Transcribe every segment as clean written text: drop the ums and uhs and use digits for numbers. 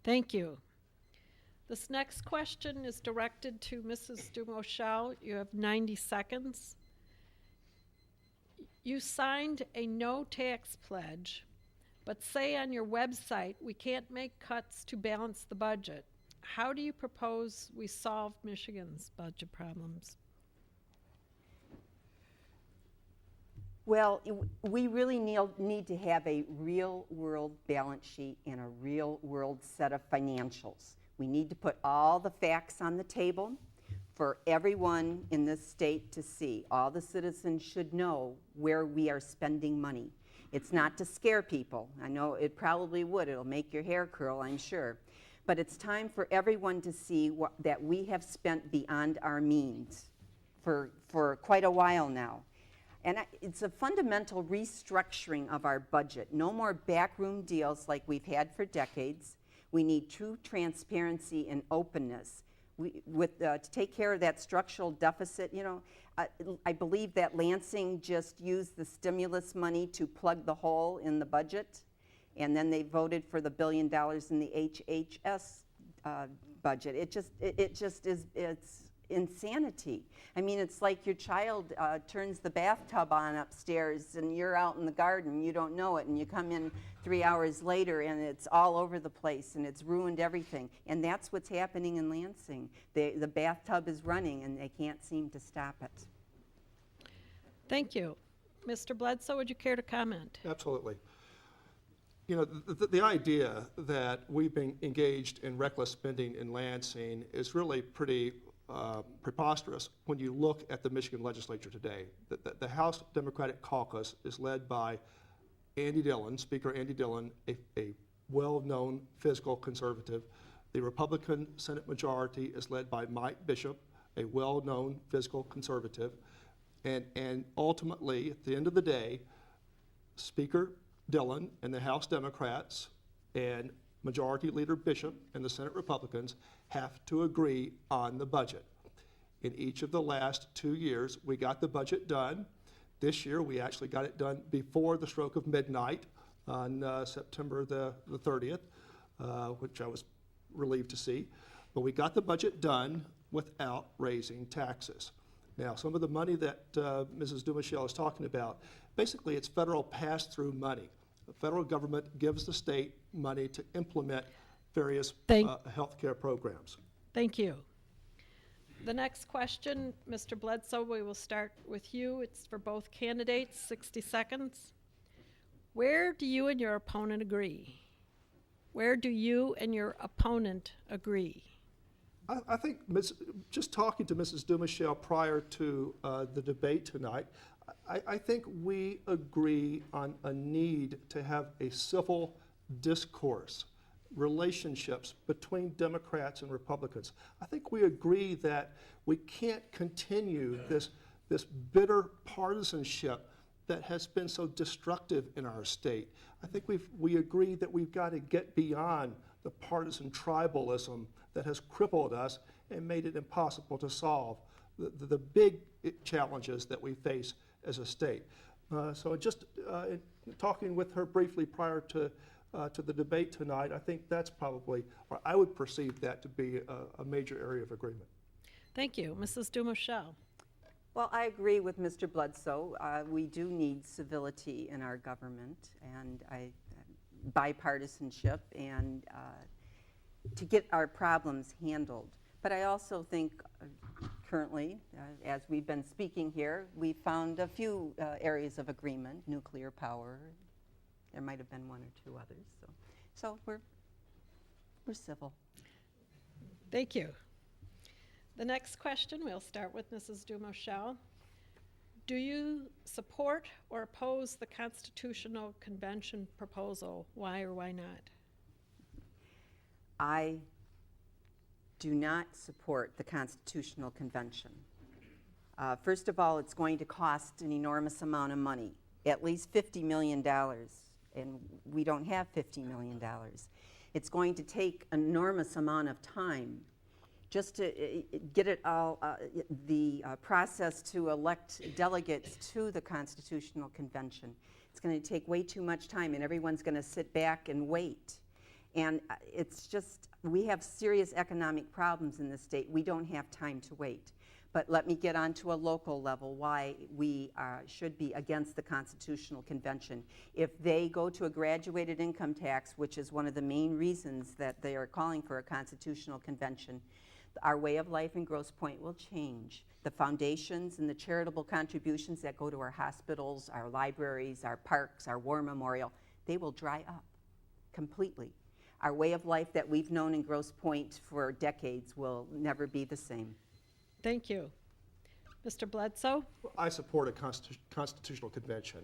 Thank you. This next question is directed to Mrs. DuMouchelle. You have 90 seconds. You signed a no tax pledge, but say on your website we can't make cuts to balance the budget. How do you propose we solve Michigan's budget problems? Well, we really need to have a real-world balance sheet and a real-world set of financials. We need to put all the facts on the table for everyone in this state to see. All the citizens should know where we are spending money. It's not to scare people. I know it probably would. It'll make your hair curl, I'm sure. But it's time for everyone to see that we have spent beyond our means for quite a while now. And it's a fundamental restructuring of our budget. No more backroom deals like we've had for decades. We need true transparency and openness. To take care of that structural deficit, I believe that Lansing just used the stimulus money to plug the hole in the budget, and then they voted for the $1 billion in the HHS budget. It's insanity. I mean, it's like your child turns the bathtub on upstairs and you're out in the garden, you don't know it, and you come in 3 hours later and it's all over the place and it's ruined everything. And that's what's happening in Lansing. The bathtub is running and they can't seem to stop it. Thank you. Mr. Bledsoe, would you care to comment? Absolutely. The idea that we've been engaged in reckless spending in Lansing is really pretty preposterous when you look at the Michigan legislature today. The House Democratic Caucus is led by Andy Dillon, Speaker Andy Dillon, a well-known fiscal conservative. The Republican Senate majority is led by Mike Bishop, a well-known fiscal conservative. And ultimately, at the end of the day, Speaker Dillon and the House Democrats and Majority Leader Bishop and the Senate Republicans have to agree on the budget. In each of the last 2 years, we got the budget done. This year, we actually got it done before the stroke of midnight on September the 30th, which I was relieved to see. But we got the budget done without raising taxes. Now, some of the money that Mrs. DuMouchelle is talking about, basically it's federal pass-through money. The federal government gives the state money to implement various health care programs. Thank you. The next question, Mr. Bledsoe, we will start with you. It's for both candidates, 60 seconds. Where do you and your opponent agree? Where do you and your opponent agree? I think just talking to Mrs. DuMouchelle prior to the debate tonight, I think we agree on a need to have a civil discourse, relationships between Democrats and Republicans. I think we agree that we can't continue this bitter partisanship that has been so destructive in our state. I think we agree that we've got to get beyond the partisan tribalism that has crippled us and made it impossible to solve the big challenges that we face as a state. So just talking with her briefly prior to the debate tonight, I think that's probably, or I would perceive that to be a major area of agreement. Thank you. Mrs. DuMouchelle. Well, I agree with Mr. Bledsoe. We do need civility in our government and bipartisanship and to get our problems handled. But I also think currently, as we've been speaking here, we found a few areas of agreement, nuclear power. There might have been one or two others. So we're civil. Thank you. The next question, we'll start with Mrs. DuMouchelle. Do you support or oppose the Constitutional Convention proposal? Why or why not? I do not support the Constitutional Convention. First of all, it's going to cost an enormous amount of money, at least $50 million, and we don't have $50 million. It's going to take an enormous amount of time just to get it all, the process to elect delegates to the Constitutional Convention. It's going to take way too much time, and everyone's going to sit back and wait. And it's just, we have serious economic problems in this state. We don't have time to wait. But let me get on to a local level why we should be against the Constitutional Convention. If they go to a graduated income tax, which is one of the main reasons that they are calling for a Constitutional Convention, our way of life in Grosse Pointe will change. The foundations and the charitable contributions that go to our hospitals, our libraries, our parks, our war memorial, they will dry up completely. Our way of life that we've known in Grosse Pointe for decades will never be the same. Thank you. Mr. Bledsoe? I support a constitutional convention.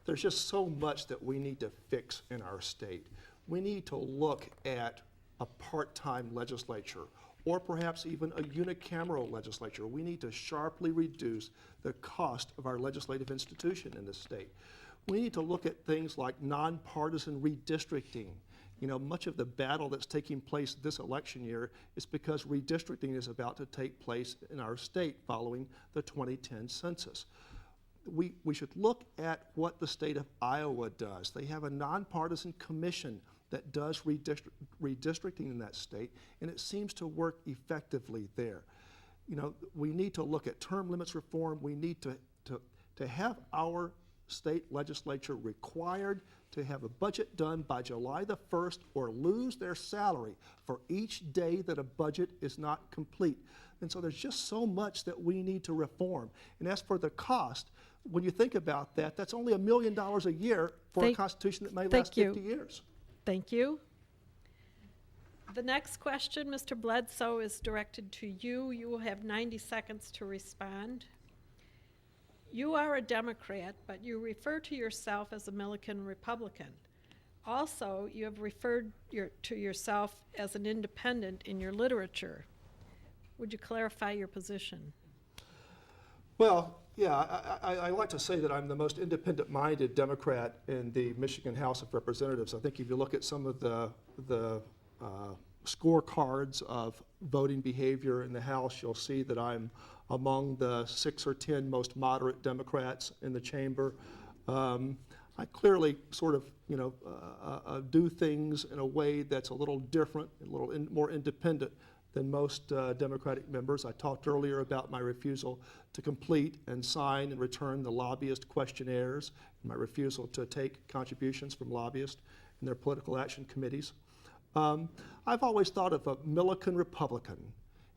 There's just so much that we need to fix in our state. We need to look at a part-time legislature, or perhaps even a unicameral legislature. We need to sharply reduce the cost of our legislative institution in this state. We need to look at things like nonpartisan redistricting. You know, much of the battle that's taking place this election year is because redistricting is about to take place in our state following the 2010 census. We should look at what the state of Iowa does. They have a nonpartisan commission that does redistricting in that state, and it seems to work effectively there. You know, we need to look at term limits reform. We need to have our state legislature required to have a budget done by July the 1st or lose their salary for each day that a budget is not complete. And so there's just so much that we need to reform. And as for the cost, when you think about that, that's only $1 million a year for a constitution that may last 50 years. Thank you. The next question, Mr. Bledsoe, is directed to you. You will have 90 seconds to respond. You are a Democrat, but you refer to yourself as a Milliken Republican. Also, you have referred to yourself as an independent in your literature. Would you clarify your position? Well, yeah, I like to say that I'm the most independent-minded Democrat in the Michigan House of Representatives. I think if you look at some of the scorecards of voting behavior in the House, you'll see that I'm among the 6 or 10 most moderate Democrats in the chamber. I clearly sort of, do things in a way that's a little different, a little more independent than most Democratic members. I talked earlier about my refusal to complete and sign and return the lobbyist questionnaires, and my refusal to take contributions from lobbyists in their political action committees. I've always thought of a Milliken Republican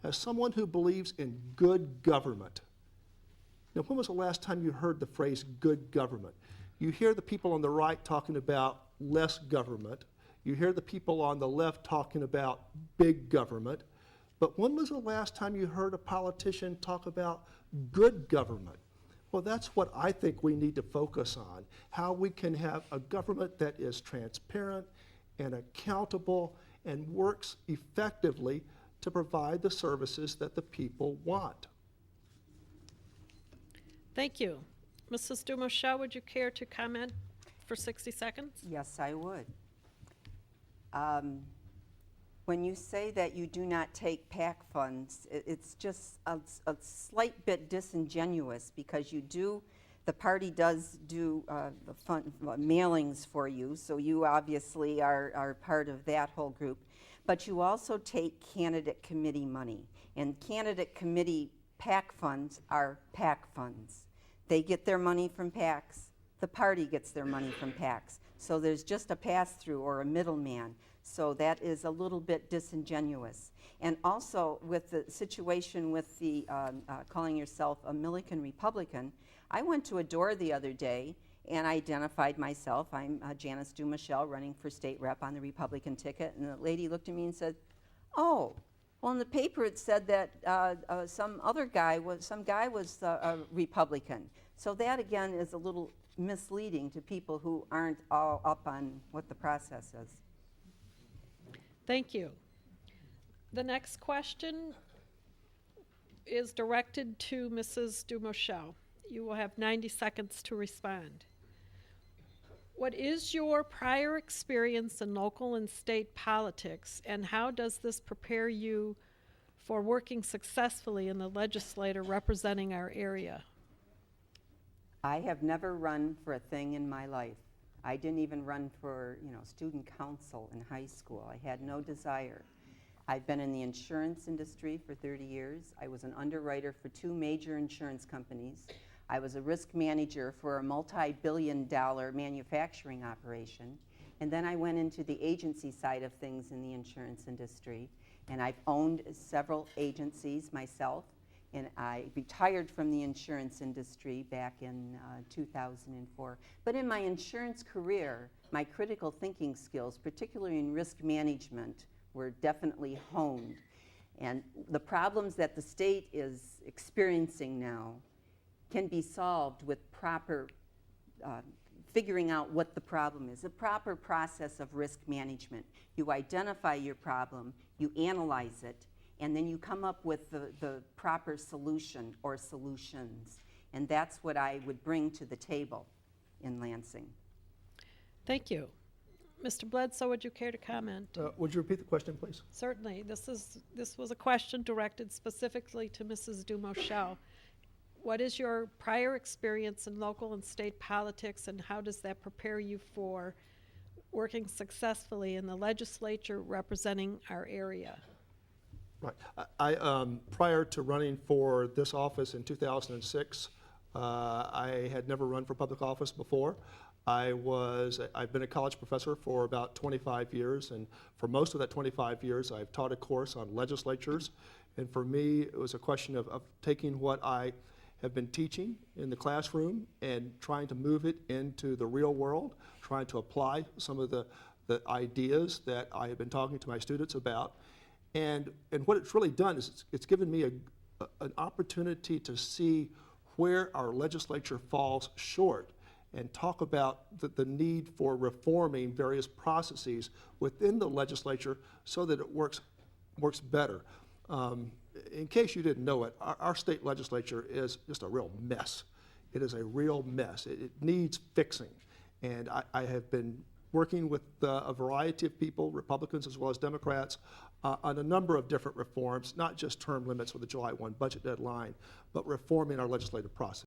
as someone who believes in good government. Now, when was the last time you heard the phrase good government? You hear the people on the right talking about less government. You hear the people on the left talking about big government. But when was the last time you heard a politician talk about good government? Well, that's what I think we need to focus on, how we can have a government that is transparent and accountable and works effectively to provide the services that the people want. Thank you. Mrs. DuMouchelle, would you care to comment for 60 seconds? Yes, I would. When you say that you do not take PAC funds, it's just a slight bit disingenuous, because the party does do mailings for you, so you obviously are part of that whole group. But you also take candidate committee money, and candidate committee PAC funds are PAC funds. They get their money from PACs. The party gets their money from PACs. So there's just a pass-through or a middleman. So that is a little bit disingenuous. And also with the situation with the calling yourself a Milliken Republican, I went to a door the other day and I identified myself. I'm Janice DuMouchelle, running for state rep on the Republican ticket. And the lady looked at me and said, "Oh, well, in the paper it said that some guy was a Republican." So that again is a little misleading to people who aren't all up on what the process is. Thank you. The next question is directed to Mrs. DuMouchelle. You will have 90 seconds to respond. What is your prior experience in local and state politics, and how does this prepare you for working successfully in the legislature representing our area? I have never run for a thing in my life. I didn't even run for, student council in high school. I had no desire. I've been in the insurance industry for 30 years. I was an underwriter for 2 major insurance companies. I was a risk manager for a multi-billion-dollar manufacturing operation. And then I went into the agency side of things in the insurance industry. And I've owned several agencies myself. And I retired from the insurance industry back in 2004. But in my insurance career, my critical thinking skills, particularly in risk management, were definitely honed. And the problems that the state is experiencing now can be solved with proper figuring out what the problem is, a proper process of risk management. You identify your problem, you analyze it, and then you come up with the proper solution or solutions. And that's what I would bring to the table in Lansing. Thank you. Mr. Bledsoe, would you care to comment? Would you repeat the question, please? Certainly. This was a question directed specifically to Mrs. DuMouchelle. What is your prior experience in local and state politics, and how does that prepare you for working successfully in the legislature representing our area? Right. I prior to running for this office in 2006, I had never run for public office before. I've been a college professor for about 25 years, and for most of that 25 years, I've taught a course on legislatures. And for me, it was a question of taking what I have been teaching in the classroom and trying to move it into the real world, trying to apply some of the ideas that I have been talking to my students about. And what it's really done is it's given me an opportunity to see where our legislature falls short and talk about the need for reforming various processes within the legislature so that it works better. In case you didn't know it, our state legislature is just a real mess. It is a real mess. It needs fixing. And I have been working with a variety of people, Republicans as well as Democrats, on a number of different reforms, not just term limits with the July 1 budget deadline, but reforming our legislative process.